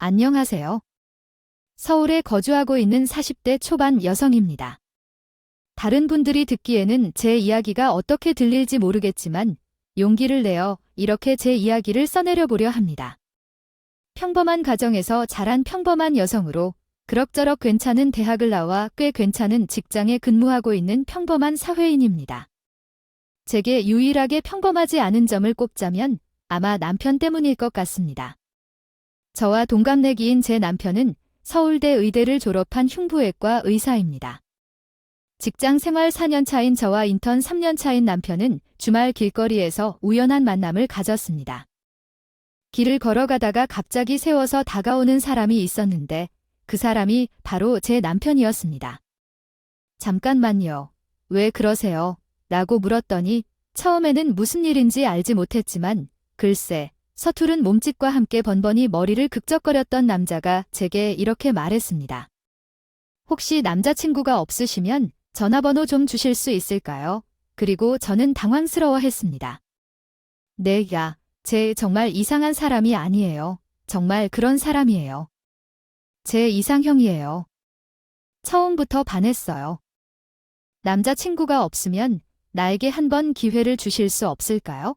안녕하세요. 서울에 거주하고 있는 40대 초반 여성입니다. 다른 분들이 듣기에는 제 이야기가 어떻게 들릴지 모르겠지만 용기를 내어 이렇게 제 이야기를 써내려 보려 합니다. 평범한 가정에서 자란 평범한 여성으로 그럭저럭 괜찮은 대학을 나와 꽤 괜찮은 직장에 근무하고 있는 평범한 사회인입니다. 제게 유일하게 평범하지 않은 점을 꼽자면 아마 남편 때문일 것 같습니다. 저와 동갑내기인 제 남편은 서울대 의대를 졸업한 흉부외과 의사입니다. 직장 생활 4년 차인 저와 인턴 3년 차인 남편은 주말 길거리에서 우연한 만남을 가졌습니다. 길을 걸어가다가 갑자기 세워서 다가오는 사람이 있었는데 그 사람이 바로 제 남편이었습니다. 잠깐만요. 왜 그러세요? 라고 물었더니 처음에는 무슨 일인지 알지 못했지만 글쎄 서투른 몸짓과 함께 번번이 머리를 극적거렸던 남자가 제게 이렇게 말했습니다. 혹시 남자친구가 없으시면 전화번호 좀 주실 수 있을까요? 그리고 저는 당황스러워했습니다. 네, 제 정말 이상한 사람이 아니에요. 정말 그런 사람이에요. 제 이상형이에요. 처음부터 반했어요. 남자친구가 없으면 나에게 한 번 기회를 주실 수 없을까요?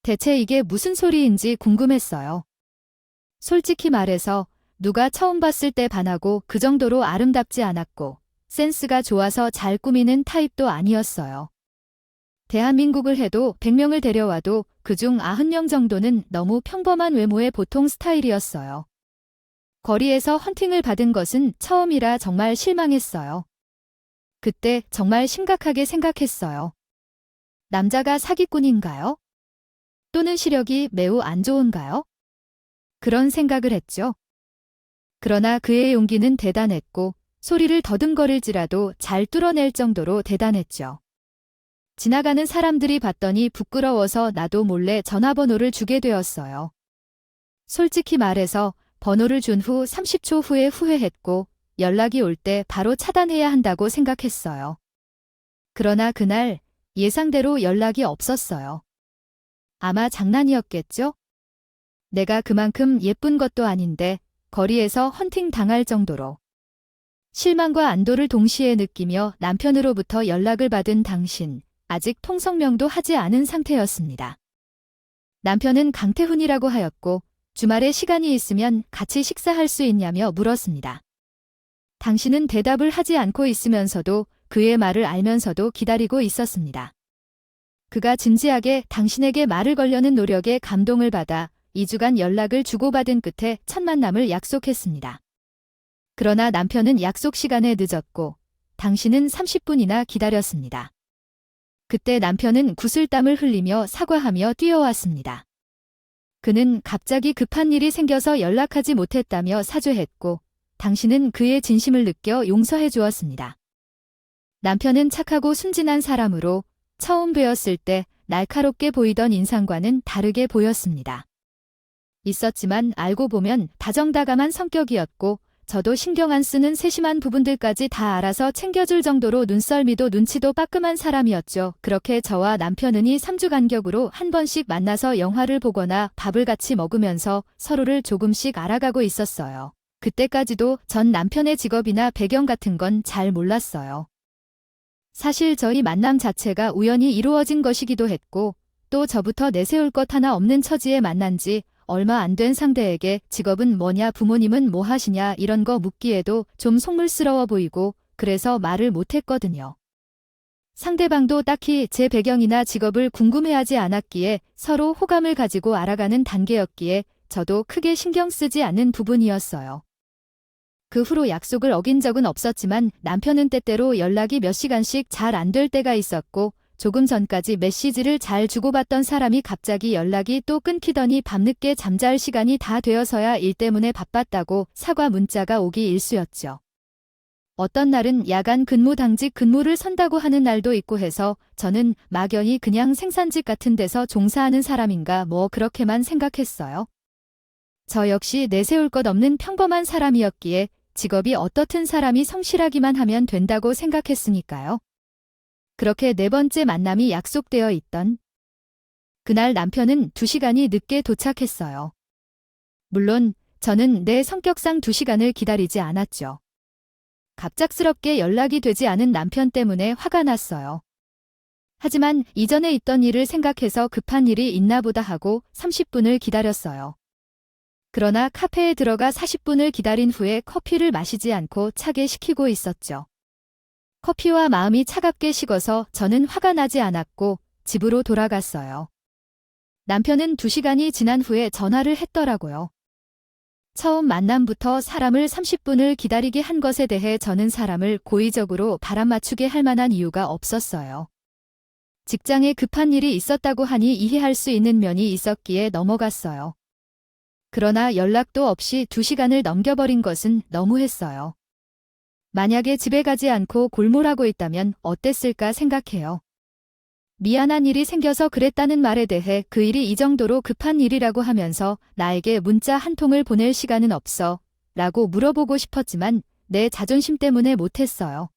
대체 이게 무슨 소리인지 궁금했어요. 솔직히 말해서 누가 처음 봤을 때 반하고 그 정도로 아름답지 않았고 센스가 좋아서 잘 꾸미는 타입도 아니었어요. 대한민국을 해도 100명을 데려와도 그중 90명 정도는 너무 평범한 외모의 보통 스타일이었어요. 거리에서 헌팅을 받은 것은 처음이라 정말 실망했어요. 그때 정말 심각하게 생각했어요. 남자가 사기꾼인가요? 또는 시력이 매우 안 좋은가요? 그런 생각을 했죠. 그러나 그의 용기는 대단했고 소리를 더듬거릴지라도 잘 뚫어낼 정도로 대단했죠. 지나가는 사람들이 봤더니 부끄러워서 나도 몰래 전화번호를 주게 되었어요. 솔직히 말해서 번호를 준 후 30초 후에 후회했고 연락이 올 때 바로 차단해야 한다고 생각했어요. 그러나 그날 예상대로 연락이 없었어요. 아마 장난이었겠죠? 내가 그만큼 예쁜 것도 아닌데 거리에서 헌팅 당할 정도로. 실망과 안도를 동시에 느끼며 남편으로부터 연락을 받은 당신, 아직 통성명도 하지 않은 상태였습니다. 남편은 강태훈이라고 하였고 주말에 시간이 있으면 같이 식사할 수 있냐며 물었습니다. 당신은 대답을 하지 않고 있으면서도 그의 말을 알면서도 기다리고 있었습니다. 그가 진지하게 당신에게 말을 걸려는 노력에 감동을 받아 2주간 연락을 주고받은 끝에 첫 만남을 약속했습니다. 그러나 남편은 약속 시간에 늦었고 당신은 30분이나 기다렸습니다. 그때 남편은 구슬땀을 흘리며 사과하며 뛰어왔습니다. 그는 갑자기 급한 일이 생겨서 연락하지 못했다며 사죄했고 당신은 그의 진심을 느껴 용서해 주었습니다. 남편은 착하고 순진한 사람으로 처음 뵈었을 때 날카롭게 보이던 인상과는 다르게 보였습니다. 있었지만 알고 보면 다정다감한 성격이었고 저도 신경 안 쓰는 세심한 부분들까지 다 알아서 챙겨줄 정도로 눈썰미도 눈치도 빠끔한 사람이었죠. 그렇게 저와 남편은 3주 간격으로 한 번씩 만나서 영화를 보거나 밥을 같이 먹으면서 서로를 조금씩 알아가고 있었어요. 그때까지도 전 남편의 직업이나 배경 같은 건 잘 몰랐어요. 사실 저희 만남 자체가 우연히 이루어진 것이기도 했고 또 저부터 내세울 것 하나 없는 처지에 만난 지 얼마 안 된 상대에게 직업은 뭐냐 부모님은 뭐 하시냐 이런 거 묻기에도 좀 속물스러워 보이고 그래서 말을 못했거든요. 상대방도 딱히 제 배경이나 직업을 궁금해하지 않았기에 서로 호감을 가지고 알아가는 단계였기에 저도 크게 신경 쓰지 않는 부분이었어요. 그 후로 약속을 어긴 적은 없었지만 남편은 때때로 연락이 몇 시간씩 잘 안 될 때가 있었고 조금 전까지 메시지를 잘 주고받던 사람이 갑자기 연락이 또 끊기더니 밤늦게 잠잘 시간이 다 되어서야 일 때문에 바빴다고 사과 문자가 오기 일쑤였죠. 어떤 날은 야간 근무 당직 근무를 선다고 하는 날도 있고 해서 저는 막연히 그냥 생산직 같은 데서 종사하는 사람인가 뭐 그렇게만 생각했어요. 저 역시 내세울 것 없는 평범한 사람이었기에 직업이 어떻든 사람이 성실하기만 하면 된다고 생각했으니까요. 그렇게 네 번째 만남이 약속되어 있던 그날 남편은 2시간이 늦게 도착했어요. 물론 저는 내 성격상 2시간을 기다리지 않았죠. 갑작스럽게 연락이 되지 않은 남편 때문에 화가 났어요. 하지만 이전에 있던 일을 생각해서 급한 일이 있나 보다 하고 30분을 기다렸어요. 그러나 카페에 들어가 40분을 기다린 후에 커피를 마시지 않고 차게 식히고 있었죠. 커피와 마음이 차갑게 식어서 저는 화가 나지 않았고 집으로 돌아갔어요. 남편은 2시간이 지난 후에 전화를 했더라고요. 처음 만남부터 사람을 30분을 기다리게 한 것에 대해 저는 사람을 고의적으로 바람맞추게 할 만한 이유가 없었어요. 직장에 급한 일이 있었다고 하니 이해할 수 있는 면이 있었기에 넘어갔어요. 그러나 연락도 없이 2시간을 넘겨버린 것은 너무했어요. 만약에 집에 가지 않고 골몰하고 있다면 어땠을까 생각해요. 미안한 일이 생겨서 그랬다는 말에 대해 그 일이 이 정도로 급한 일이라고 하면서 나에게 문자 한 통을 보낼 시간은 없어 라고 물어보고 싶었지만 내 자존심 때문에 못했어요.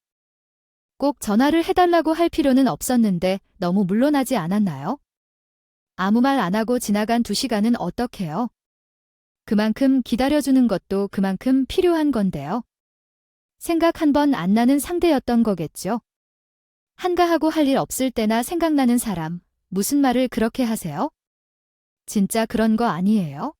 꼭 전화를 해달라고 할 필요는 없었는데 너무 물러나지 않았나요? 아무 말 안 하고 지나간 2시간은 어떡해요? 그만큼 기다려주는 것도 그만큼 필요한 건데요. 생각 한 번 안 나는 상대였던 거겠죠? 한가하고 할 일 없을 때나 생각나는 사람, 무슨 말을 그렇게 하세요? 진짜 그런 거 아니에요?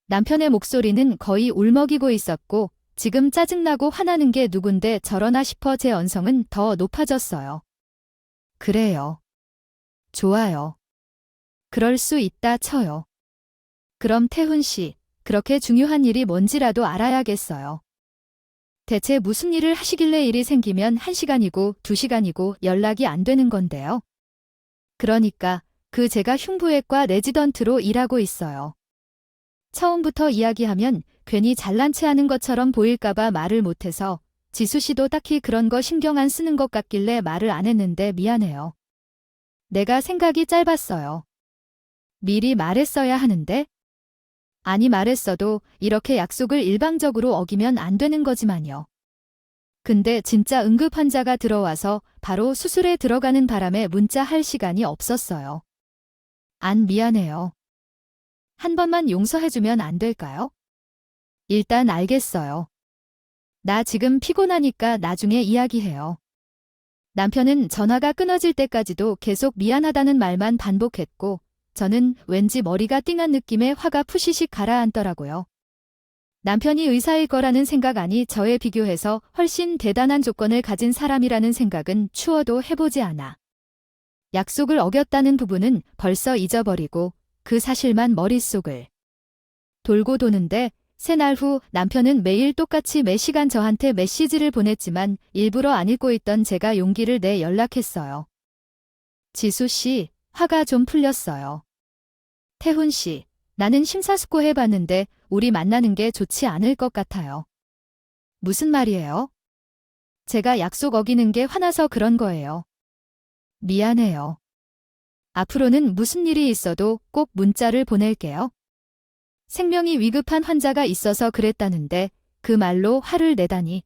남편의 목소리는 거의 울먹이고 있었고 지금 짜증나고 화나는 게 누군데 저러나 싶어 제 언성은 더 높아졌어요. 그래요. 좋아요. 그럴 수 있다 쳐요. 그럼 태훈 씨, 그렇게 중요한 일이 뭔지라도 알아야겠어요. 대체 무슨 일을 하시길래 일이 생기면 1시간이고 2시간이고 연락이 안 되는 건데요. 그러니까 제가 흉부외과 레지던트로 일하고 있어요. 처음부터 이야기하면 괜히 잘난 체 하는 것처럼 보일까봐 말을 못해서 지수 씨도 딱히 그런 거 신경 안 쓰는 것 같길래 말을 안 했는데 미안해요. 내가 생각이 짧았어요. 미리 말했어야 하는데? 아니 말했어도 이렇게 약속을 일방적으로 어기면 안 되는 거지만요. 근데 진짜 응급 환자가 들어와서 바로 수술에 들어가는 바람에 문자 할 시간이 없었어요. 안 미안해요. 한 번만 용서해주면 안 될까요? 일단 알겠어요. 나 지금 피곤하니까 나중에 이야기해요. 남편은 전화가 끊어질 때까지도 계속 미안하다는 말만 반복했고 저는 왠지 머리가 띵한 느낌에 화가 푸시식 가라앉더라고요. 남편이 의사일 거라는 생각 아니 저에 비교해서 훨씬 대단한 조건을 가진 사람이라는 생각은 추워도 해보지 않아. 약속을 어겼다는 부분은 벌써 잊어버리고 그 사실만 머릿속을 돌고 도는데 새 날 후 남편은 매일 똑같이 매 시간 저한테 메시지를 보냈지만 일부러 안 읽고 있던 제가 용기를 내 연락했어요. 지수 씨, 화가 좀 풀렸어요. 태훈 씨, 나는 심사숙고해봤는데 우리 만나는 게 좋지 않을 것 같아요. 무슨 말이에요? 제가 약속 어기는 게 화나서 그런 거예요. 미안해요. 앞으로는 무슨 일이 있어도 꼭 문자를 보낼게요. 생명이 위급한 환자가 있어서 그랬다는데 그 말로 화를 내다니.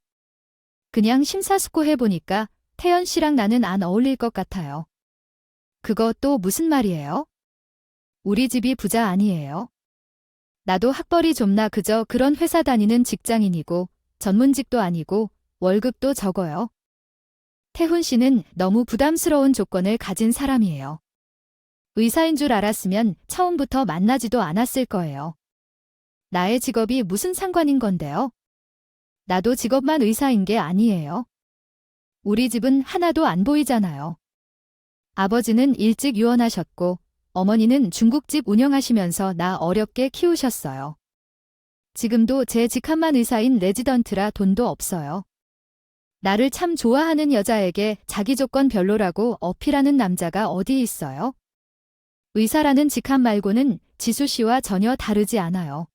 그냥 심사숙고해보니까 태연 씨랑 나는 안 어울릴 것 같아요. 그거 또 무슨 말이에요? 우리 집이 부자 아니에요. 나도 학벌이 좀나 그저 그런 회사 다니는 직장인이고 전문직도 아니고 월급도 적어요. 태훈 씨는 너무 부담스러운 조건을 가진 사람이에요. 의사인 줄 알았으면 처음부터 만나지도 않았을 거예요. 나의 직업이 무슨 상관인 건데요? 나도 직업만 의사인 게 아니에요. 우리 집은 하나도 안 보이잖아요. 아버지는 일찍 유언하셨고 어머니는 중국집 운영하시면서 나 어렵게 키우셨어요. 지금도 제 직함만 의사인 레지던트라 돈도 없어요. 나를 참 좋아하는 여자에게 자기 조건 별로라고 어필하는 남자가 어디 있어요? 의사라는 직함 말고는 지수 씨와 전혀 다르지 않아요.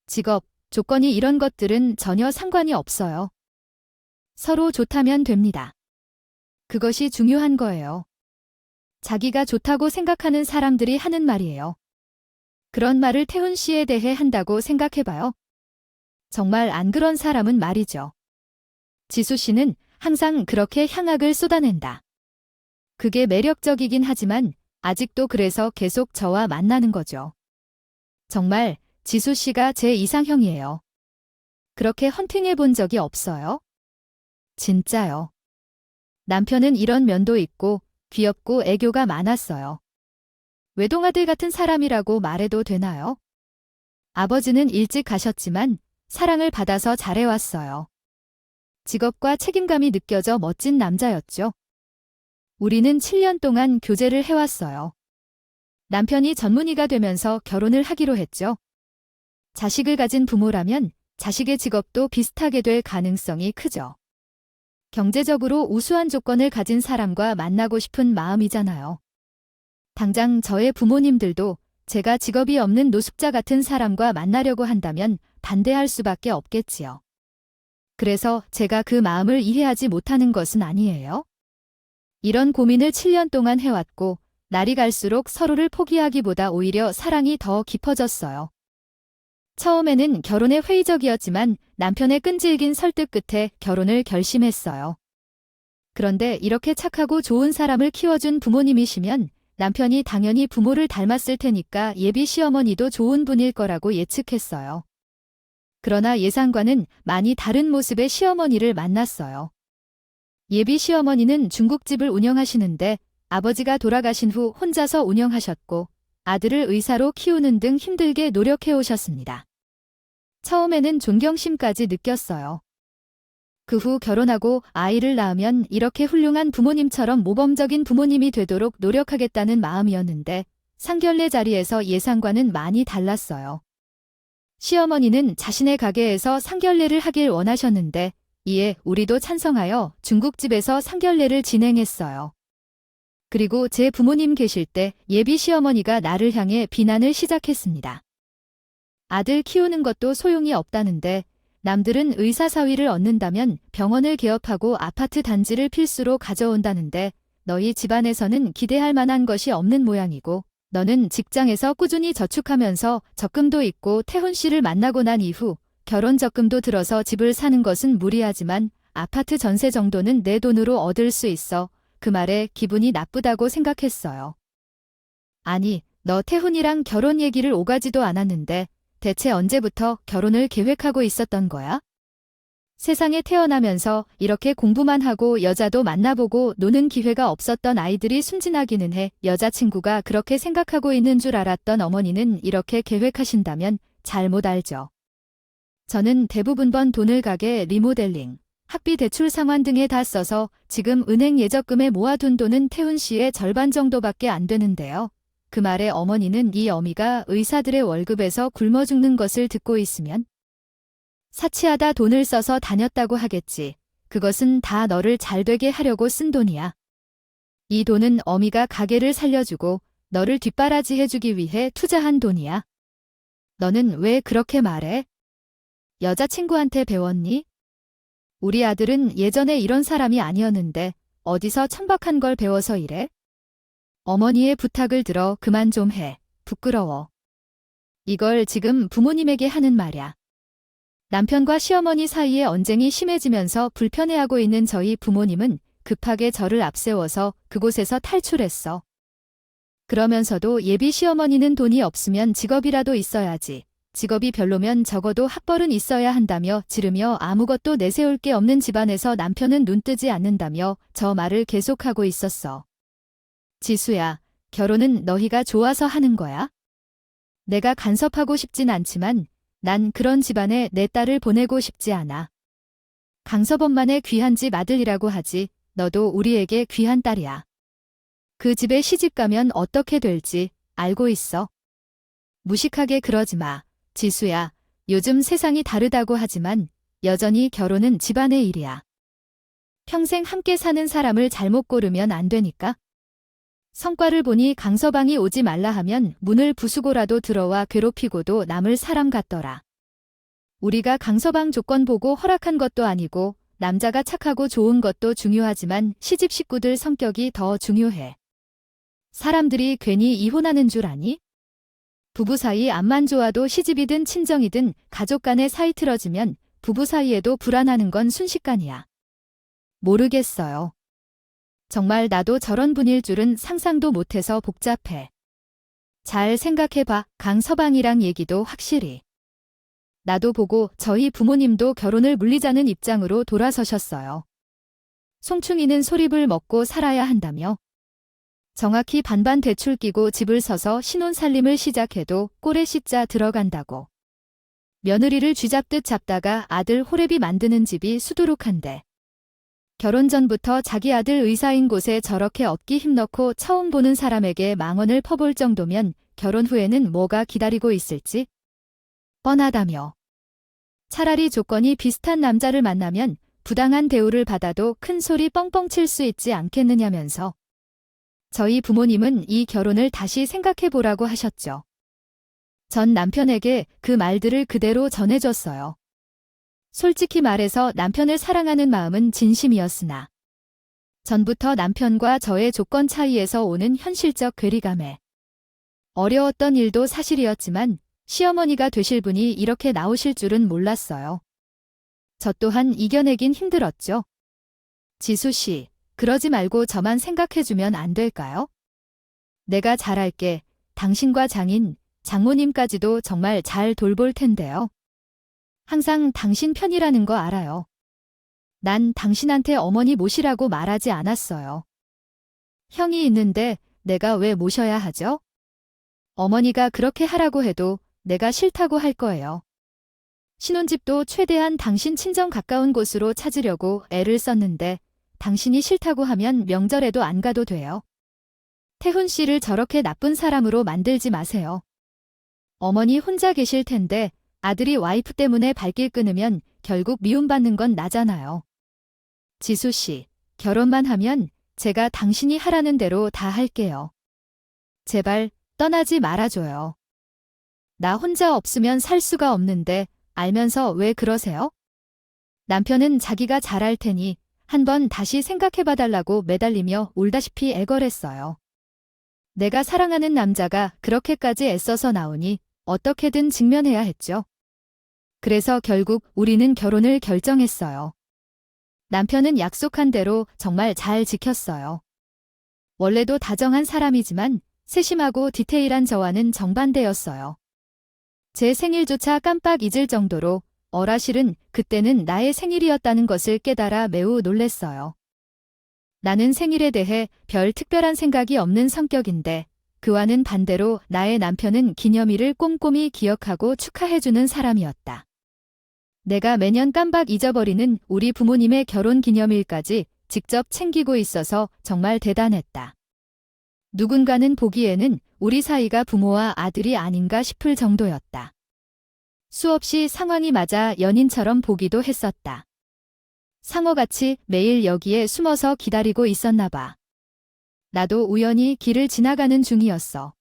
직업, 조건이 이런 것들은 전혀 상관이 없어요. 서로 좋다면 됩니다. 그것이 중요한 거예요. 자기가 좋다고 생각하는 사람들이 하는 말이에요. 그런 말을 태훈 씨에 대해 한다고 생각해봐요. 정말 안 그런 사람은 말이죠. 지수 씨는 항상 그렇게 향악을 쏟아낸다. 그게 매력적이긴 하지만 아직도 그래서 계속 저와 만나는 거죠. 정말 지수 씨가 제 이상형이에요. 그렇게 헌팅해 본 적이 없어요? 진짜요. 남편은 이런 면도 있고 귀엽고 애교가 많았어요. 외동아들 같은 사람이라고 말해도 되나요? 아버지는 일찍 가셨지만 사랑을 받아서 잘해왔어요. 직업과 책임감이 느껴져 멋진 남자였죠. 우리는 7년 동안 교제를 해왔어요. 남편이 전문의가 되면서 결혼을 하기로 했죠. 자식을 가진 부모라면 자식의 직업도 비슷하게 될 가능성이 크죠. 경제적으로 우수한 조건을 가진 사람과 만나고 싶은 마음이잖아요. 당장 저의 부모님들도 제가 직업이 없는 노숙자 같은 사람과 만나려고 한다면 반대할 수밖에 없겠지요. 그래서 제가 그 마음을 이해하지 못하는 것은 아니에요. 이런 고민을 7년 동안 해왔고 날이 갈수록 서로를 포기하기보다 오히려 사랑이 더 깊어졌어요. 처음에는 결혼에 회의적이었지만 남편의 끈질긴 설득 끝에 결혼을 결심했어요. 그런데 이렇게 착하고 좋은 사람을 키워준 부모님이시면 남편이 당연히 부모를 닮았을 테니까 예비 시어머니도 좋은 분일 거라고 예측했어요. 그러나 예상과는 많이 다른 모습의 시어머니를 만났어요. 예비 시어머니는 중국집을 운영하시는데 아버지가 돌아가신 후 혼자서 운영하셨고 아들을 의사로 키우는 등 힘들게 노력해 오셨습니다. 처음에는 존경심까지 느꼈어요. 그 후 결혼하고 아이를 낳으면 이렇게 훌륭한 부모님처럼 모범적인 부모님이 되도록 노력하겠다는 마음이었는데 상견례 자리에서 예상과는 많이 달랐어요. 시어머니는 자신의 가게에서 상견례를 하길 원하셨는데 이에 우리도 찬성하여 중국집에서 상견례를 진행했어요. 그리고 제 부모님 계실 때 예비 시어머니가 나를 향해 비난을 시작했습니다. 아들 키우는 것도 소용이 없다는데 남들은 의사 사위를 얻는다면 병원을 개업하고 아파트 단지를 필수로 가져온다는데 너희 집안에서는 기대할 만한 것이 없는 모양이고 너는 직장에서 꾸준히 저축하면서 적금도 있고 태훈 씨를 만나고 난 이후 결혼 적금도 들어서 집을 사는 것은 무리하지만 아파트 전세 정도는 내 돈으로 얻을 수 있어. 그 말에 기분이 나쁘다고 생각했어요. 아니, 너 태훈이랑 결혼 얘기를 오가지도 않았는데 대체 언제부터 결혼을 계획하고 있었던 거야? 세상에 태어나면서 이렇게 공부만 하고 여자도 만나보고 노는 기회가 없었던 아이들이 순진하기는 해. 여자친구가 그렇게 생각하고 있는 줄 알았던 어머니는 이렇게 계획하신다면 잘못 알죠. 저는 대부분 번 돈을 가게 리모델링, 학비 대출 상환 등에 다 써서 지금 은행 예적금에 모아둔 돈은 태훈 씨의 절반 정도밖에 안 되는데요. 그 말에 어머니는 이 어미가 의사들의 월급에서 굶어 죽는 것을 듣고 있으면 사치하다 돈을 써서 다녔다고 하겠지. 그것은 다 너를 잘되게 하려고 쓴 돈이야. 이 돈은 어미가 가게를 살려주고 너를 뒷바라지 해주기 위해 투자한 돈이야. 너는 왜 그렇게 말해? 여자친구한테 배웠니? 우리 아들은 예전에 이런 사람이 아니었는데 어디서 천박한 걸 배워서 이래? 어머니의 부탁을 들어 그만 좀 해. 부끄러워. 이걸 지금 부모님에게 하는 말야. 남편과 시어머니 사이에 언쟁이 심해지면서 불편해하고 있는 저희 부모님은 급하게 저를 앞세워서 그곳에서 탈출했어. 그러면서도 예비 시어머니는 돈이 없으면 직업이라도 있어야지. 직업이 별로면 적어도 학벌은 있어야 한다며 지르며 아무것도 내세울 게 없는 집안에서 남편은 눈뜨지 않는다며 저 말을 계속하고 있었어. 지수야, 결혼은 너희가 좋아서 하는 거야? 내가 간섭하고 싶진 않지만 난 그런 집안에 내 딸을 보내고 싶지 않아. 강서범만의 귀한 집 아들이라고 하지 너도 우리에게 귀한 딸이야. 그 집에 시집 가면 어떻게 될지 알고 있어. 무식하게 그러지 마. 지수야, 요즘 세상이 다르다고 하지만 여전히 결혼은 집안의 일이야. 평생 함께 사는 사람을 잘못 고르면 안 되니까. 성과를 보니 강서방이 오지 말라 하면 문을 부수고라도 들어와 괴롭히고도 남을 사람 같더라. 우리가 강서방 조건 보고 허락한 것도 아니고 남자가 착하고 좋은 것도 중요하지만 시집 식구들 성격이 더 중요해. 사람들이 괜히 이혼하는 줄 아니? 부부 사이 앞만 좋아도 시집이든 친정이든 가족 간의 사이 틀어지면 부부 사이에도 불안하는 건 순식간이야. 모르겠어요. 정말 나도 저런 분일 줄은 상상도 못해서 복잡해. 잘 생각해봐. 강서방이랑 얘기도 확실히. 나도 보고 저희 부모님도 결혼을 물리자는 입장으로 돌아서셨어요. 송충이는 소립을 먹고 살아야 한다며. 정확히 반반 대출 끼고 집을 서서 신혼살림을 시작해도 꼴에 씻자 들어간다고. 며느리를 쥐잡듯 잡다가 아들 호래비 만드는 집이 수두룩한데. 결혼 전부터 자기 아들 의사인 곳에 저렇게 얻기 힘넣고 처음 보는 사람에게 망언을 퍼볼 정도면 결혼 후에는 뭐가 기다리고 있을지 뻔하다며. 차라리 조건이 비슷한 남자를 만나면 부당한 대우를 받아도 큰 소리 뻥뻥 칠 수 있지 않겠느냐면서. 저희 부모님은 이 결혼을 다시 생각해보라고 하셨죠. 전 남편에게 그 말들을 그대로 전해줬어요. 솔직히 말해서 남편을 사랑하는 마음은 진심이었으나 전부터 남편과 저의 조건 차이에서 오는 현실적 괴리감에 어려웠던 일도 사실이었지만 시어머니가 되실 분이 이렇게 나오실 줄은 몰랐어요. 저 또한 이겨내긴 힘들었죠. 지수 씨, 그러지 말고 저만 생각해주면 안 될까요? 내가 잘할게. 당신과 장인, 장모님까지도 정말 잘 돌볼 텐데요. 항상 당신 편이라는 거 알아요. 난 당신한테 어머니 모시라고 말하지 않았어요. 형이 있는데 내가 왜 모셔야 하죠? 어머니가 그렇게 하라고 해도 내가 싫다고 할 거예요. 신혼집도 최대한 당신 친정 가까운 곳으로 찾으려고 애를 썼는데 당신이 싫다고 하면 명절에도 안 가도 돼요. 태훈 씨를 저렇게 나쁜 사람으로 만들지 마세요. 어머니 혼자 계실 텐데 아들이 와이프 때문에 발길 끊으면 결국 미움받는 건 나잖아요. 지수 씨, 결혼만 하면 제가 당신이 하라는 대로 다 할게요. 제발 떠나지 말아줘요. 나 혼자 없으면 살 수가 없는데 알면서 왜 그러세요? 남편은 자기가 잘할 테니 한번 다시 생각해봐달라고 매달리며 울다시피 애걸했어요. 내가 사랑하는 남자가 그렇게까지 애써서 나오니 어떻게든 직면해야 했죠. 그래서 결국 우리는 결혼을 결정했어요. 남편은 약속한 대로 정말 잘 지켰어요. 원래도 다정한 사람이지만 세심하고 디테일한 저와는 정반대였어요. 제 생일조차 깜빡 잊을 정도로 어라실은 그때는 나의 생일이었다는 것을 깨달아 매우 놀랬어요. 나는 생일에 대해 별 특별한 생각이 없는 성격인데 그와는 반대로 나의 남편은 기념일을 꼼꼼히 기억하고 축하해주는 사람이었다. 내가 매년 깜빡 잊어버리는 우리 부모님의 결혼 기념일까지 직접 챙기고 있어서 정말 대단했다. 누군가는 보기에는 우리 사이가 부모와 아들이 아닌가 싶을 정도였다. 수없이 상황이 맞아 연인처럼 보기도 했었다. 상어같이 매일 여기에 숨어서 기다리고 있었나 봐. 나도 우연히 길을 지나가는 중이었어.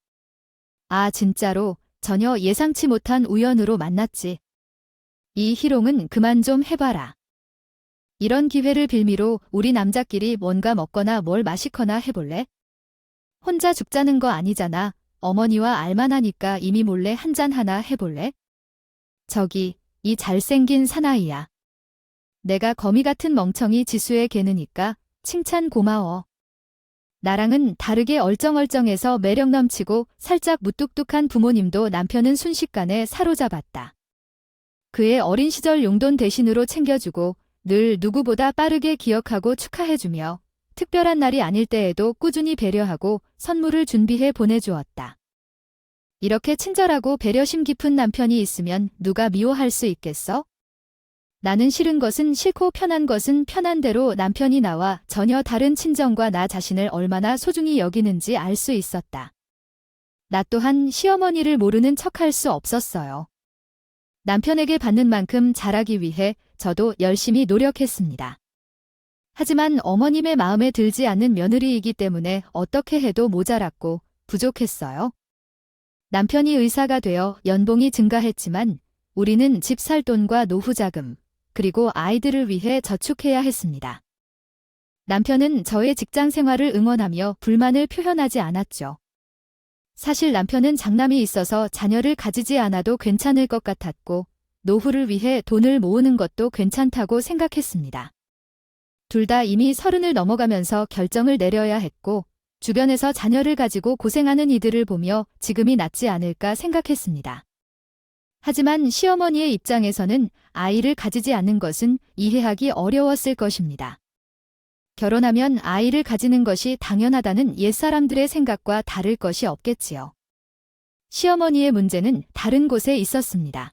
아, 진짜로 전혀 예상치 못한 우연으로 만났지. 이 희롱은 그만 좀 해봐라. 이런 기회를 빌미로 우리 남자끼리 뭔가 먹거나 뭘 마시거나 해볼래? 혼자 죽자는 거 아니잖아. 어머니와 알만하니까 이미 몰래 한잔 하나 해볼래? 저기, 이 잘생긴 사나이야. 내가 거미 같은 멍청이 지수의 개느니까 칭찬 고마워. 나랑은 다르게 얼쩡얼쩡해서 매력 넘치고 살짝 무뚝뚝한 부모님도 남편은 순식간에 사로잡았다. 그의 어린 시절 용돈 대신으로 챙겨주고 늘 누구보다 빠르게 기억하고 축하해주며 특별한 날이 아닐 때에도 꾸준히 배려하고 선물을 준비해 보내주었다. 이렇게 친절하고 배려심 깊은 남편이 있으면 누가 미워할 수 있겠어? 나는 싫은 것은 싫고 편한 것은 편한 대로 남편이 나와 전혀 다른 친정과 나 자신을 얼마나 소중히 여기는지 알 수 있었다. 나 또한 시어머니를 모르는 척할 수 없었어요. 남편에게 받는 만큼 잘하기 위해 저도 열심히 노력했습니다. 하지만 어머님의 마음에 들지 않는 며느리이기 때문에 어떻게 해도 모자랐고 부족했어요. 남편이 의사가 되어 연봉이 증가했지만 우리는 집 살 돈과 노후 자금, 그리고 아이들을 위해 저축해야 했습니다. 남편은 저의 직장 생활을 응원하며 불만을 표현하지 않았죠. 사실 남편은 장남이 있어서 자녀를 가지지 않아도 괜찮을 것 같았고 노후를 위해 돈을 모으는 것도 괜찮다고 생각했습니다. 둘 다 이미 30을 넘어가면서 결정을 내려야 했고 주변에서 자녀를 가지고 고생하는 이들을 보며 지금이 낫지 않을까 생각했습니다. 하지만 시어머니의 입장에서는 아이를 가지지 않는 것은 이해하기 어려웠을 것입니다. 결혼하면 아이를 가지는 것이 당연하다는 옛사람들의 생각과 다를 것이 없겠지요. 시어머니의 문제는 다른 곳에 있었습니다.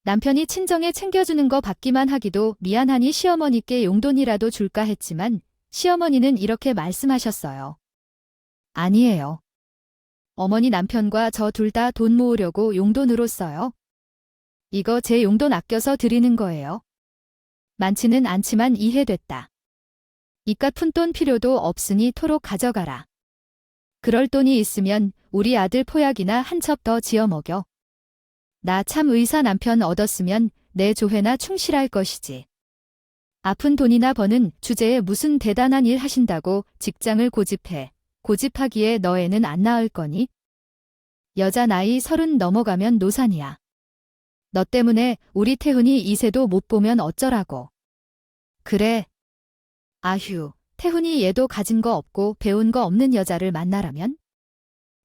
남편이 친정에 챙겨주는 거 받기만 하기도 미안하니 시어머니께 용돈이라도 줄까 했지만 시어머니는 이렇게 말씀하셨어요. 아니에요. 어머니 남편과 저 둘 다 돈 모으려고 용돈으로 써요. 이거 제 용돈 아껴서 드리는 거예요. 많지는 않지만 이해됐다. 이깟 푼돈 필요도 없으니 토록 가져가라. 그럴 돈이 있으면 우리 아들 포약이나 한 첩 더 지어 먹여. 나 참 의사 남편 얻었으면 내 조회나 충실할 것이지. 아픈 돈이나 버는 주제에 무슨 대단한 일 하신다고 직장을 고집해. 고집하기에 너애는 안 낳을 거니? 여자 나이 30 넘어가면 노산이야. 너 때문에 우리 태훈이 이세도 못 보면 어쩌라고. 그래. 아휴, 태훈이 얘도 가진 거 없고 배운 거 없는 여자를 만나라면?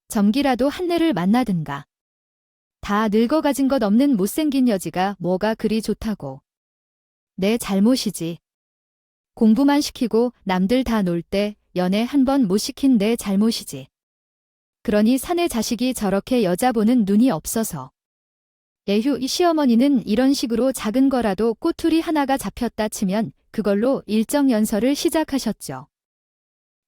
점기라도 한 애를 만나든가. 다 늙어 가진 것 없는 못생긴 여지가 뭐가 그리 좋다고. 내 잘못이지. 공부만 시키고 남들 다 놀 때 연애 한 번 못 시킨 내 잘못이지. 그러니 사내 자식이 저렇게 여자 보는 눈이 없어서. 예휴, 이 시어머니는 이런 식으로 작은 거라도 꼬투리 하나가 잡혔다 치면 그걸로 일정 연설을 시작하셨죠.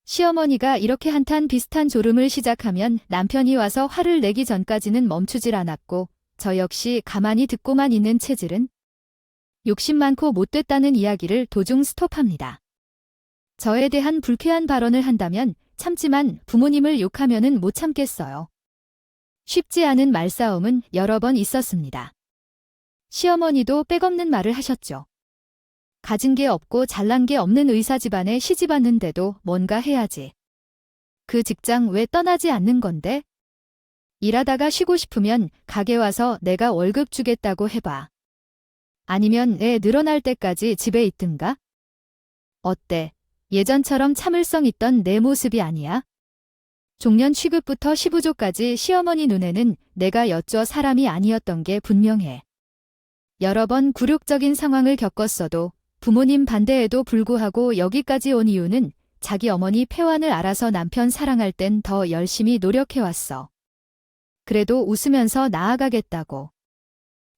시어머니가 이렇게 한탄 비슷한 졸음을 시작하면 남편이 와서 화를 내기 전까지는 멈추질 않았고 저 역시 가만히 듣고만 있는 체질은 욕심 많고 못됐다는 이야기를 도중 스톱합니다. 저에 대한 불쾌한 발언을 한다면 참지만 부모님을 욕하면은 못 참겠어요. 쉽지 않은 말싸움은 여러 번 있었습니다. 시어머니도 백없는 말을 하셨죠. 가진 게 없고 잘난 게 없는 의사 집안에 시집 왔는데도 뭔가 해야지. 그 직장 왜 떠나지 않는 건데? 일하다가 쉬고 싶으면 가게 와서 내가 월급 주겠다고 해봐. 아니면 애 늘어날 때까지 집에 있든가? 어때? 예전처럼 참을성 있던 내 모습이 아니야? 종년 취급부터 시부조까지 시어머니 눈에는 내가 여쭈어 사람이 아니었던 게 분명해. 여러 번 굴욕적인 상황을 겪었어도 부모님 반대에도 불구하고 여기까지 온 이유는 자기 어머니 폐환을 알아서 남편 사랑할 땐 더 열심히 노력해왔어. 그래도 웃으면서 나아가겠다고.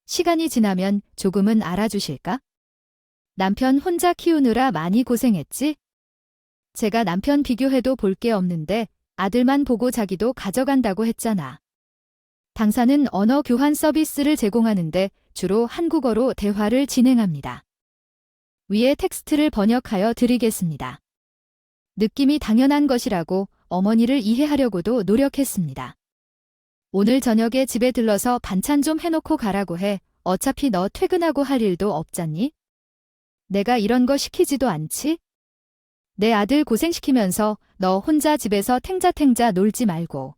시간이 지나면 조금은 알아주실까? 남편 혼자 키우느라 많이 고생했지? 제가 남편 비교해도 볼 게 없는데 아들만 보고 자기도 가져간다고 했잖아. 당사는 언어 교환 서비스를 제공하는데 주로 한국어로 대화를 진행합니다. 위에 텍스트를 번역하여 드리겠습니다. 느낌이 당연한 것이라고 어머니를 이해하려고도 노력했습니다. 오늘 저녁에 집에 들러서 반찬 좀 해놓고 가라고 해. 어차피 너 퇴근하고 할 일도 없잖니? 내가 이런 거 시키지도 않지? 내 아들 고생시키면서 너 혼자 집에서 탱자탱자 놀지 말고.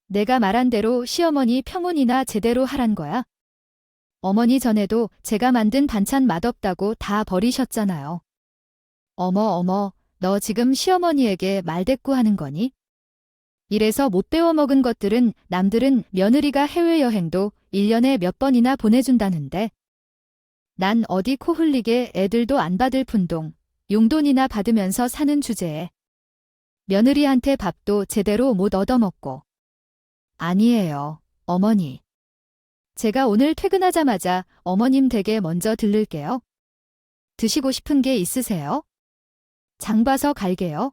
내가 말한 대로 시어머니 평온이나 제대로 하란 거야. 어머니 전에도 제가 만든 반찬 맛없다고 다 버리셨잖아요. 어머, 너 지금 시어머니에게 말대꾸하는 거니? 이래서 못 배워 먹은 것들은 남들은 며느리가 해외여행도 1년에 몇 번이나 보내준다는데. 난 어디 코 흘리게 애들도 안 받을 푼동, 용돈이나 받으면서 사는 주제에. 며느리한테 밥도 제대로 못 얻어먹고. 아니에요, 어머니. 제가 오늘 퇴근하자마자 어머님 댁에 먼저 들를게요. 드시고 싶은 게 있으세요? 장 봐서 갈게요.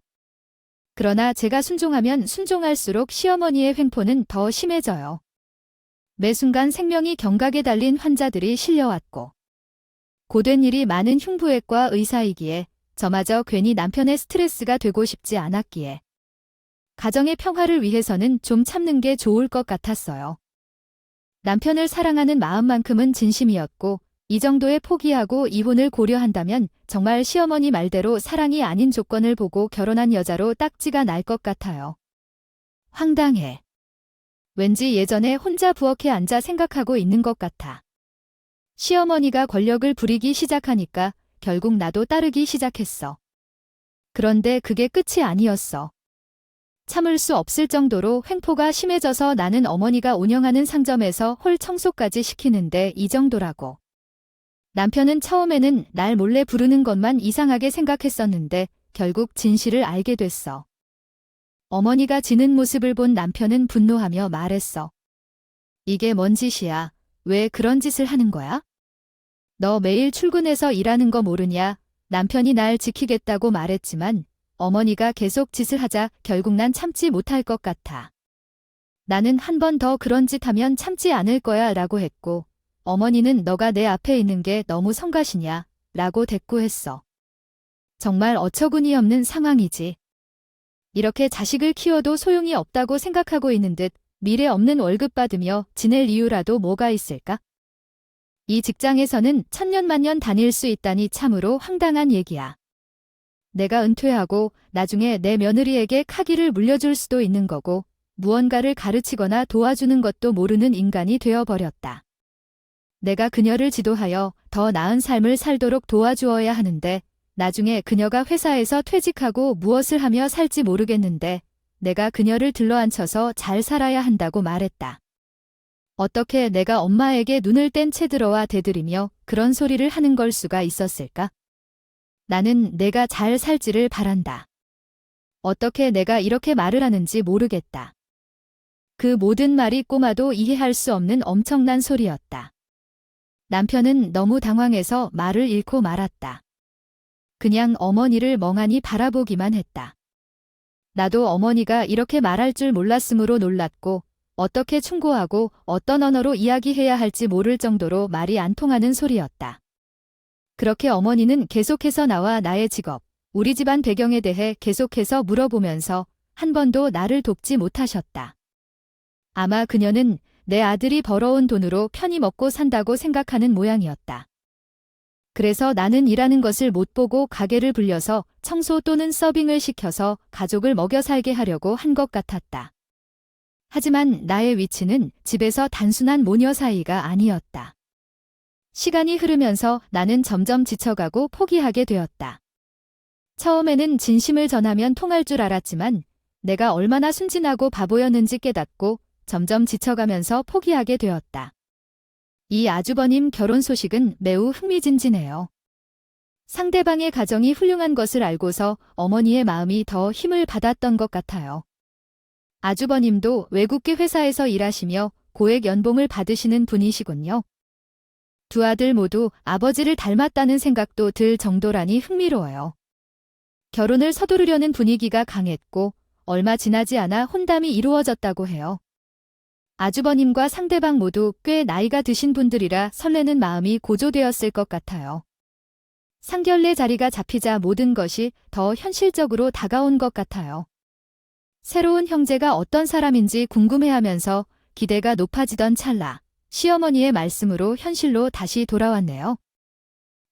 그러나 제가 순종하면 순종할수록 시어머니의 횡포는 더 심해져요. 매 순간 생명이 경각에 달린 환자들이 실려왔고 고된 일이 많은 흉부외과 의사이기에 저마저 괜히 남편의 스트레스가 되고 싶지 않았기에 가정의 평화를 위해서는 좀 참는 게 좋을 것 같았어요. 남편을 사랑하는 마음만큼은 진심이었고 이 정도에 포기하고 이혼을 고려한다면 정말 시어머니 말대로 사랑이 아닌 조건을 보고 결혼한 여자로 딱지가 날 것 같아요. 황당해. 왠지 예전에 혼자 부엌에 앉아 생각하고 있는 것 같아. 시어머니가 권력을 부리기 시작하니까 결국 나도 따르기 시작했어. 그런데 그게 끝이 아니었어. 참을 수 없을 정도로 횡포가 심해져서 나는 어머니가 운영하는 상점에서 홀 청소까지 시키는데 이 정도라고. 남편은 처음에는 날 몰래 부르는 것만 이상하게 생각했었는데 결국 진실을 알게 됐어. 어머니가 지는 모습을 본 남편은 분노하며 말했어. 이게 뭔 짓이야? 왜 그런 짓을 하는 거야? 너 매일 출근해서 일하는 거 모르냐? 남편이 날 지키겠다고 말했지만 어머니가 계속 짓을 하자 결국 난 참지 못할 것 같아. 나는 한 번 더 그런 짓 하면 참지 않을 거야 라고 했고 어머니는 너가 내 앞에 있는 게 너무 성가시냐 라고 대꾸했어. 정말 어처구니 없는 상황이지. 이렇게 자식을 키워도 소용이 없다고 생각하고 있는 듯 미래 없는 월급 받으며 지낼 이유라도 뭐가 있을까? 이 직장에서는 천년만년 다닐 수 있다니 참으로 황당한 얘기야. 내가 은퇴하고 나중에 내 며느리에게 카기를 물려줄 수도 있는 거고 무언가를 가르치거나 도와주는 것도 모르는 인간이 되어버렸다. 내가 그녀를 지도하여 더 나은 삶을 살도록 도와주어야 하는데 나중에 그녀가 회사에서 퇴직하고 무엇을 하며 살지 모르겠는데 내가 그녀를 들러앉혀서 잘 살아야 한다고 말했다. 어떻게 내가 엄마에게 눈을 뗀 채 들어와 대들이며 그런 소리를 하는 걸 수가 있었을까? 나는 내가 잘 살지를 바란다. 어떻게 내가 이렇게 말을 하는지 모르겠다. 그 모든 말이 꼬마도 이해할 수 없는 엄청난 소리였다. 남편은 너무 당황해서 말을 잃고 말았다. 그냥 어머니를 멍하니 바라보기만 했다. 나도 어머니가 이렇게 말할 줄 몰랐으므로 놀랐고 어떻게 충고하고 어떤 언어로 이야기해야 할지 모를 정도로 말이 안 통하는 소리였다. 그렇게 어머니는 계속해서 나와 나의 직업, 우리 집안 배경에 대해 계속해서 물어보면서 한 번도 나를 돕지 못하셨다. 아마 그녀는 내 아들이 벌어온 돈으로 편히 먹고 산다고 생각하는 모양이었다. 그래서 나는 일하는 것을 못 보고 가게를 불려서 청소 또는 서빙을 시켜서 가족을 먹여 살게 하려고 한 것 같았다. 하지만 나의 위치는 집에서 단순한 모녀 사이가 아니었다. 시간이 흐르면서 나는 점점 지쳐가고 포기하게 되었다. 처음에는 진심을 전하면 통할 줄 알았지만 내가 얼마나 순진하고 바보였는지 깨닫고 점점 지쳐가면서 포기하게 되었다. 이 아주버님 결혼 소식은 매우 흥미진진해요. 상대방의 가정이 훌륭한 것을 알고서 어머니의 마음이 더 힘을 받았던 것 같아요. 아주버님도 외국계 회사에서 일하시며 고액 연봉을 받으시는 분이시군요. 두 아들 모두 아버지를 닮았다는 생각도 들 정도라니 흥미로워요. 결혼을 서두르려는 분위기가 강했고 얼마 지나지 않아 혼담이 이루어졌다고 해요. 아주버님과 상대방 모두 꽤 나이가 드신 분들이라 설레는 마음이 고조되었을 것 같아요. 상견례 자리가 잡히자 모든 것이 더 현실적으로 다가온 것 같아요. 새로운 형제가 어떤 사람인지 궁금해하면서 기대가 높아지던 찰나 시어머니의 말씀으로 현실로 다시 돌아왔네요.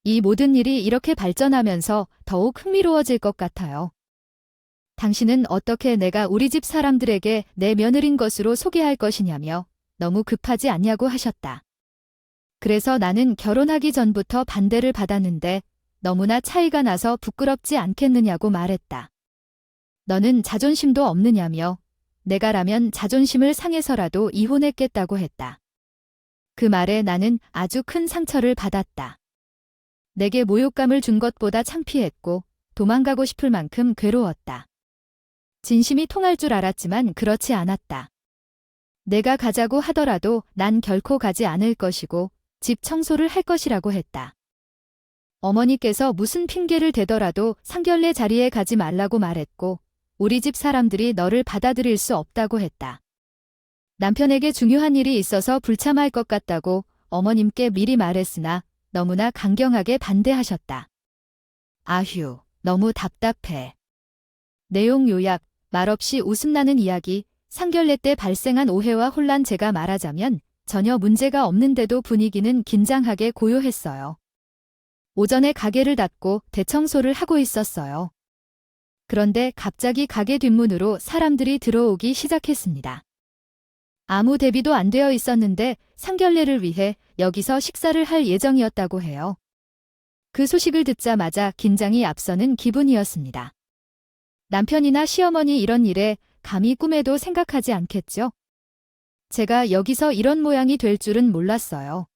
이 모든 일이 이렇게 발전하면서 더욱 흥미로워질 것 같아요. 당신은 어떻게 내가 우리 집 사람들에게 내 며느린 것으로 소개할 것이냐며 너무 급하지 않냐고 하셨다. 그래서 나는 결혼하기 전부터 반대를 받았는데 너무나 차이가 나서 부끄럽지 않겠느냐고 말했다. 너는 자존심도 없느냐며 내가라면 자존심을 상해서라도 이혼했겠다고 했다. 그 말에 나는 아주 큰 상처를 받았다. 내게 모욕감을 준 것보다 창피했고 도망가고 싶을 만큼 괴로웠다. 진심이 통할 줄 알았지만 그렇지 않았다. 내가 가자고 하더라도 난 결코 가지 않을 것이고 집 청소를 할 것이라고 했다. 어머니께서 무슨 핑계를 대더라도 상견례 자리에 가지 말라고 말했고 우리 집 사람들이 너를 받아들일 수 없다고 했다. 남편에게 중요한 일이 있어서 불참할 것 같다고 어머님께 미리 말했으나 너무나 강경하게 반대하셨다. 아휴, 너무 답답해. 내용 요약, 말없이 웃음나는 이야기, 상견례 때 발생한 오해와 혼란. 제가 말하자면 전혀 문제가 없는데도 분위기는 긴장하게 고요했어요. 오전에 가게를 닫고 대청소를 하고 있었어요. 그런데 갑자기 가게 뒷문으로 사람들이 들어오기 시작했습니다. 아무 대비도 안 되어 있었는데 상견례를 위해 여기서 식사를 할 예정이었다고 해요. 그 소식을 듣자마자 긴장이 앞서는 기분이었습니다. 남편이나 시어머니 이런 일에 감히 꿈에도 생각하지 않겠죠. 제가 여기서 이런 모양이 될 줄은 몰랐어요.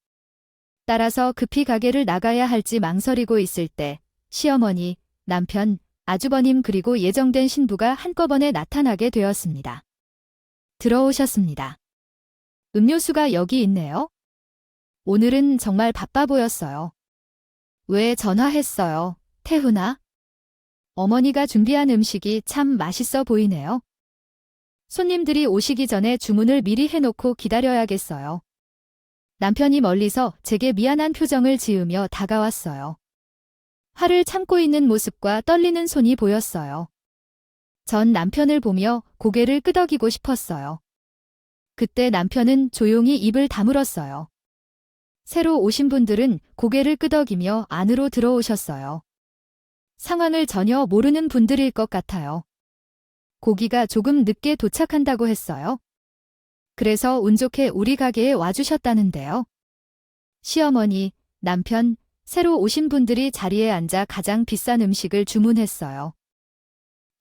따라서 급히 가게를 나가야 할지 망설이고 있을 때 시어머니, 남편, 아주버님 그리고 예정된 신부가 한꺼번에 나타나게 되었습니다. 들어오셨습니다. 음료수가 여기 있네요. 오늘은 정말 바빠 보였어요. 왜 전화했어요, 태훈아? 어머니가 준비한 음식이 참 맛있어 보이네요. 손님들이 오시기 전에 주문을 미리 해놓고 기다려야겠어요. 남편이 멀리서 제게 미안한 표정을 지으며 다가왔어요. 화를 참고 있는 모습과 떨리는 손이 보였어요. 전 남편을 보며 고개를 끄덕이고 싶었어요. 그때 남편은 조용히 입을 다물었어요. 새로 오신 분들은 고개를 끄덕이며 안으로 들어오셨어요. 상황을 전혀 모르는 분들일 것 같아요. 고기가 조금 늦게 도착한다고 했어요. 그래서 운 좋게 우리 가게에 와주셨다는데요. 시어머니, 남편, 새로 오신 분들이 자리에 앉아 가장 비싼 음식을 주문했어요.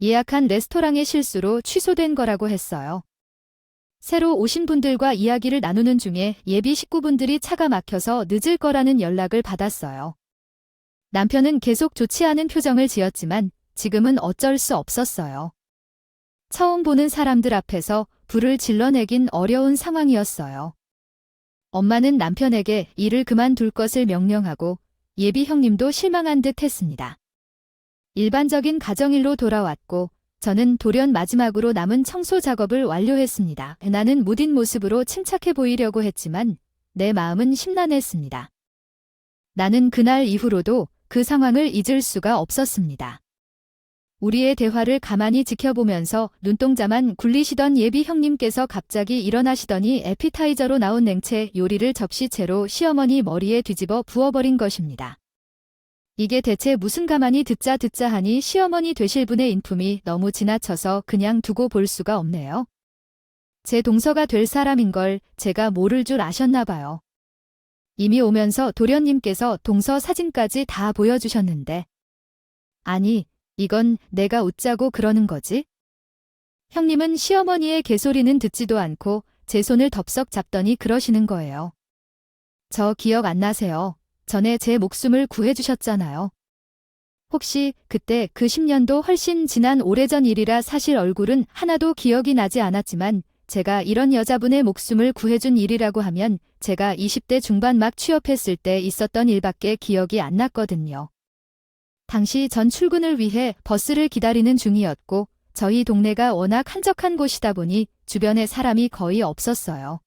예약한 레스토랑의 실수로 취소된 거라고 했어요. 새로 오신 분들과 이야기를 나누는 중에 예비 식구분들이 차가 막혀서 늦을 거라는 연락을 받았어요. 남편은 계속 좋지 않은 표정을 지었지만 지금은 어쩔 수 없었어요. 처음 보는 사람들 앞에서 불을 질러내긴 어려운 상황이었어요. 엄마는 남편에게 일을 그만둘 것을 명령하고 예비 형님도 실망한 듯 했습니다. 일반적인 가정일로 돌아왔고 저는 돌연 마지막으로 남은 청소 작업을 완료했습니다. 나는 무딘 모습으로 침착해 보이려고 했지만 내 마음은 심란했습니다. 나는 그날 이후로도 그 상황을 잊을 수가 없었습니다. 우리의 대화를 가만히 지켜보면서 눈동자만 굴리시던 예비 형님께서 갑자기 일어나시더니 에피타이저로 나온 냉채 요리를 접시채로 시어머니 머리에 뒤집어 부어버린 것입니다. 이게 대체 무슨 가만히 듣자 하니 시어머니 되실 분의 인품이 너무 지나쳐서 그냥 두고 볼 수가 없네요. 제 동서가 될 사람인 걸 제가 모를 줄 아셨나 봐요. 이미 오면서 도련님께서 동서 사진까지 다 보여주셨는데. 아니, 이건 내가 웃자고 그러는 거지? 형님은 시어머니의 개소리는 듣지도 않고 제 손을 덥석 잡더니 그러시는 거예요. 저 기억 안 나세요? 전에 제 목숨을 구해주셨잖아요. 혹시 그때 그 10년도 훨씬 지난 오래전 일이라 사실 얼굴은 하나도 기억이 나지 않았지만 제가 이런 여자분의 목숨을 구해준 일이라고 하면 제가 20대 중반 막 취업했을 때 있었던 일밖에 기억이 안 났거든요. 당시 전 출근을 위해 버스를 기다리는 중이었고 저희 동네가 워낙 한적한 곳이다 보니 주변에 사람이 거의 없었어요.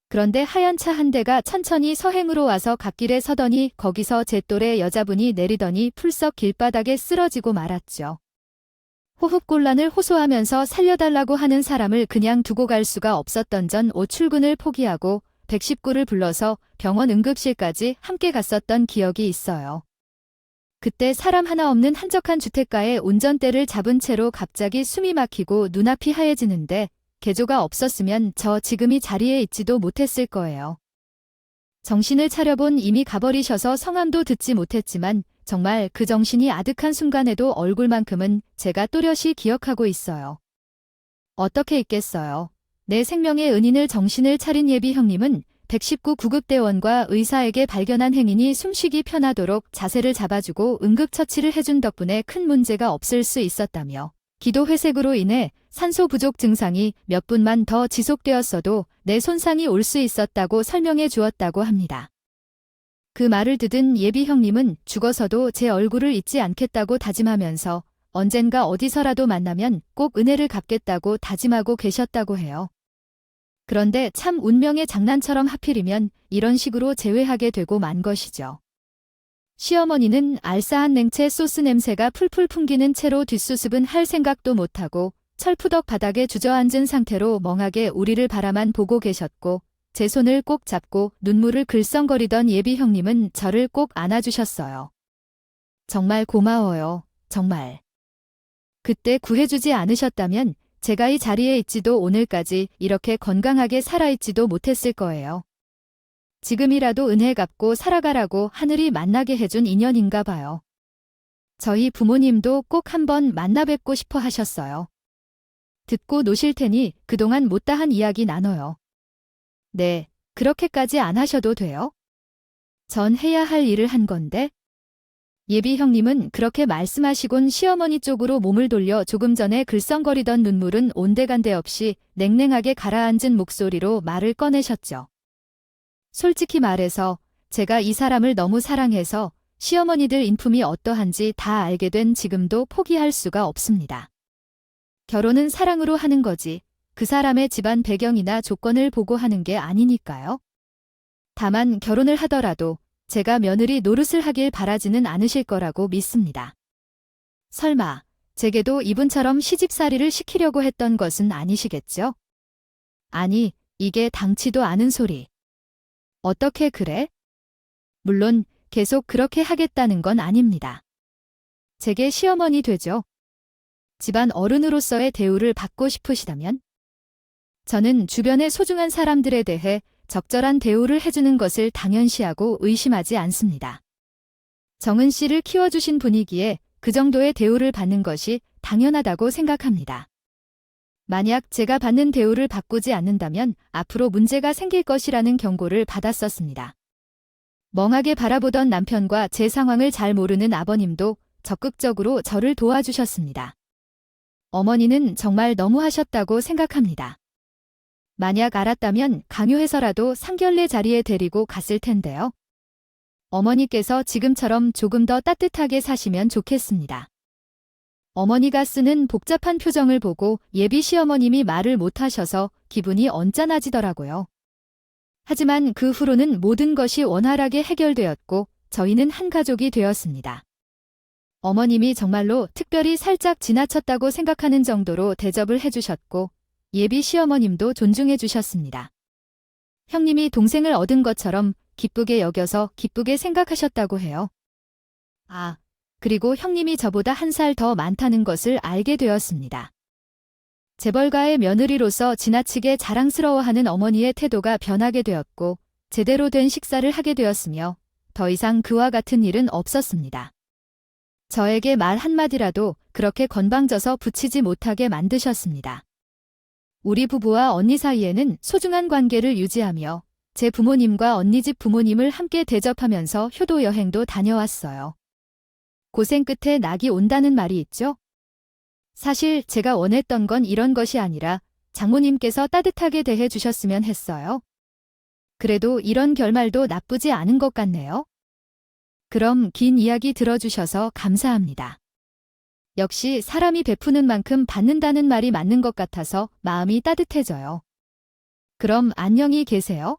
그런데 하얀 차 한 대가 천천히 서행으로 와서 갓길에 서더니 거기서 제 또래 여자분이 내리더니 풀썩 길바닥에 쓰러지고 말았죠. 호흡곤란을 호소하면서 살려달라고 하는 사람을 그냥 두고 갈 수가 없었던 전 출근을 포기하고 119를 불러서 병원 응급실까지 함께 갔었던 기억이 있어요. 그때 사람 하나 없는 한적한 주택가에 운전대를 잡은 채로 갑자기 숨이 막히고 눈앞이 하얘지는데 개조가 없었으면 저 지금 이 자리에 있지도 못했을 거예요. 정신을 차려본 이미 가버리셔서 성함도 듣지 못했지만 정말 그 정신이 아득한 순간에도 얼굴만큼은 제가 또렷이 기억하고 있어요. 어떻게 있겠어요. 내 생명의 은인을 정신을 차린 예비 형님은 119 구급대원과 의사에게 발견한 행인이 숨쉬기 편하도록 자세를 잡아주고 응급처치를 해준 덕분에 큰 문제가 없을 수 있었다며 기도 회색으로 인해 산소 부족 증상이 몇 분만 더 지속되었어도 내 손상이 올 수 있었다고 설명해 주었다고 합니다. 그 말을 듣은 예비 형님은 죽어서도 제 얼굴을 잊지 않겠다고 다짐하면서 언젠가 어디서라도 만나면 꼭 은혜를 갚겠다고 다짐하고 계셨다고 해요. 그런데 참 운명의 장난처럼 하필이면 이런 식으로 재회하게 되고 만 것이죠. 시어머니는 알싸한 냉채 소스 냄새가 풀풀 풍기는 채로 뒷수습은 할 생각도 못하고 철푸덕 바닥에 주저앉은 상태로 멍하게 우리를 바라만 보고 계셨고 제 손을 꼭 잡고 눈물을 글썽거리던 예비 형님은 저를 꼭 안아주셨어요. 정말 고마워요. 정말. 그때 구해주지 않으셨다면 제가 이 자리에 있지도 오늘까지 이렇게 건강하게 살아있지도 못했을 거예요. 지금이라도 은혜 갚고 살아가라고 하늘이 만나게 해준 인연인가 봐요. 저희 부모님도 꼭 한번 만나 뵙고 싶어 하셨어요. 듣고 노실 테니 그동안 못다한 이야기 나눠요. 네, 그렇게까지 안 하셔도 돼요. 전 해야 할 일을 한 건데. 예비 형님은 그렇게 말씀하시곤 시어머니 쪽으로 몸을 돌려 조금 전에 글썽거리던 눈물은 온데간데 없이 냉랭하게 가라앉은 목소리로 말을 꺼내셨죠. 솔직히 말해서 제가 이 사람을 너무 사랑해서 시어머니들 인품이 어떠한지 다 알게 된 지금도 포기할 수가 없습니다. 결혼은 사랑으로 하는 거지 그 사람의 집안 배경이나 조건을 보고 하는 게 아니니까요. 다만 결혼을 하더라도 제가 며느리 노릇을 하길 바라지는 않으실 거라고 믿습니다. 설마 제게도 이분처럼 시집살이를 시키려고 했던 것은 아니시겠죠? 아니, 이게 당치도 않은 소리. 어떻게 그래? 물론 계속 그렇게 하겠다는 건 아닙니다. 제게 시어머니 되죠. 집안 어른으로서의 대우를 받고 싶으시다면? 저는 주변의 소중한 사람들에 대해 적절한 대우를 해주는 것을 당연시하고 의심하지 않습니다. 정은 씨를 키워주신 분이기에 그 정도의 대우를 받는 것이 당연하다고 생각합니다. 만약 제가 받는 대우를 바꾸지 않는다면 앞으로 문제가 생길 것이라는 경고를 받았었습니다. 멍하게 바라보던 남편과 제 상황을 잘 모르는 아버님도 적극적으로 저를 도와주셨습니다. 어머니는 정말 너무하셨다고 생각합니다. 만약 알았다면 강요해서라도 상견례 자리에 데리고 갔을 텐데요. 어머니께서 지금처럼 조금 더 따뜻하게 사시면 좋겠습니다. 어머니가 쓰는 복잡한 표정을 보고 예비 시어머님이 말을 못하셔서 기분이 언짢아지더라고요. 하지만 그 후로는 모든 것이 원활하게 해결되었고 저희는 한 가족이 되었습니다. 어머님이 정말로 특별히 살짝 지나쳤다고 생각하는 정도로 대접을 해주셨고 예비 시어머님도 존중해 주셨습니다. 형님이 동생을 얻은 것처럼 기쁘게 여겨서 기쁘게 생각하셨다고 해요. 아, 그리고 형님이 저보다 한 살 더 많다는 것을 알게 되었습니다. 재벌가의 며느리로서 지나치게 자랑스러워하는 어머니의 태도가 변하게 되었고 제대로 된 식사를 하게 되었으며 더 이상 그와 같은 일은 없었습니다. 저에게 말 한마디라도 그렇게 건방져서 붙이지 못하게 만드셨습니다. 우리 부부와 언니 사이에는 소중한 관계를 유지하며 제 부모님과 언니 집 부모님을 함께 대접하면서 효도 여행도 다녀왔어요. 고생 끝에 낙이 온다는 말이 있죠? 사실 제가 원했던 건 이런 것이 아니라 장모님께서 따뜻하게 대해 주셨으면 했어요. 그래도 이런 결말도 나쁘지 않은 것 같네요. 그럼 긴 이야기 들어주셔서 감사합니다. 역시 사람이 베푸는 만큼 받는다는 말이 맞는 것 같아서 마음이 따뜻해져요. 그럼 안녕히 계세요.